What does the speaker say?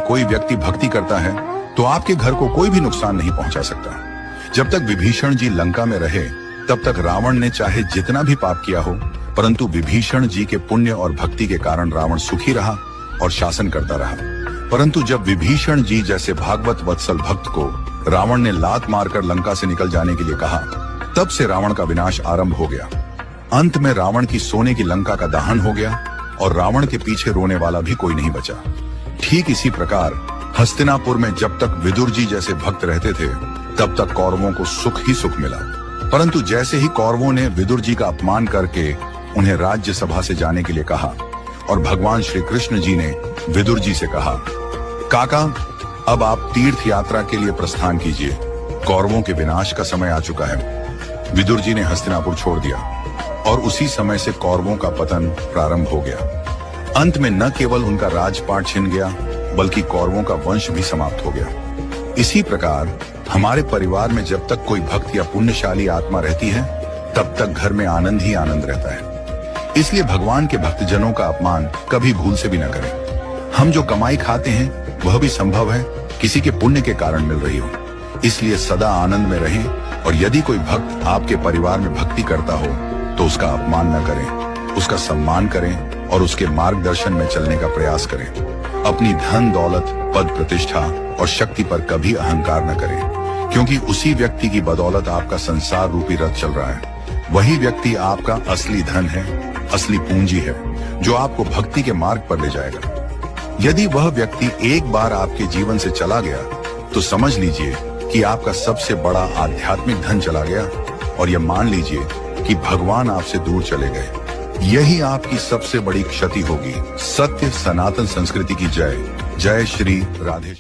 कोई व्यक्ति भक्ति करता है तो आपके घर को कोई भी नुकसान नहीं पहुंचा सकता। जब तक विभीषण जी लंका में रहे तब तक रावण ने चाहे जितना भी पाप किया हो, परंतु विभीषण जी के पुण्य और भक्ति के कारण रावण सुखी रहा और शासन करता रहा। परंतु जब विभीषण जी जैसे भागवत वत्सल भक्त को रावण ने लात मारकर लंका से निकल जाने के लिए कहा, तब से रावण का विनाश आरंभ हो गया। अंत में रावण की सोने की लंका का दहन हो गया और रावण के पीछे रोने वाला भी कोई नहीं बचा। ठीक इसी प्रकार हस्तिनापुर में जब तक विदुर जी जैसे भक्त रहते थे तब तक कौरवों को सुख ही सुख मिला। परंतु जैसे ही कौरवों ने विदुर जी का अपमान करके उन्हें राज्यसभा से जाने के लिए कहा और भगवान श्री कृष्ण जी ने विदुर जी से कहा, काका अब आप तीर्थ यात्रा के लिए प्रस्थान कीजिए, कौरवों के विनाश का समय आ चुका है। विदुर जी ने हस्तिनापुर छोड़ दिया और उसी समय से कौरवों का पतन प्रारंभ हो गया। अंत में न केवल उनका राजपाट छिन गया बल्कि कौरवों का वंश भी समाप्त हो गया। इसी प्रकार हमारे परिवार में जब तक कोई भक्त या पुण्यशाली आत्मा रहती है तब तक घर में आनंद ही आनंद रहता है। इसलिए भगवान के भक्तजनों का अपमान कभी भूल से भी न करें। हम जो कमाई खाते हैं वह भी संभव है किसी के पुण्य के कारण मिल रही हो। इसलिए सदा आनंद में रहें और यदि कोई भक्त आपके परिवार में भक्ति करता हो तो उसका अपमान न करें, उसका सम्मान करें और उसके मार्गदर्शन में चलने का प्रयास करें। अपनी धन दौलत, पद प्रतिष्ठा और शक्ति पर कभी अहंकार न करें, क्योंकि उसी व्यक्ति की बदौलत आपका संसार रूपी रथ चल रहा है। वही व्यक्ति आपका असली धन है, असली पूंजी है, जो आपको भक्ति के मार्ग पर ले जाएगा। यदि वह व्यक्ति एक बार आपके जीवन से चला गया तो समझ लीजिए कि आपका सबसे बड़ा आध्यात्मिक धन चला गया और यह मान लीजिए कि भगवान आपसे दूर चले गए। यही आपकी सबसे बड़ी क्षति होगी। सत्य सनातन संस्कृति की जय। जय श्री राधे।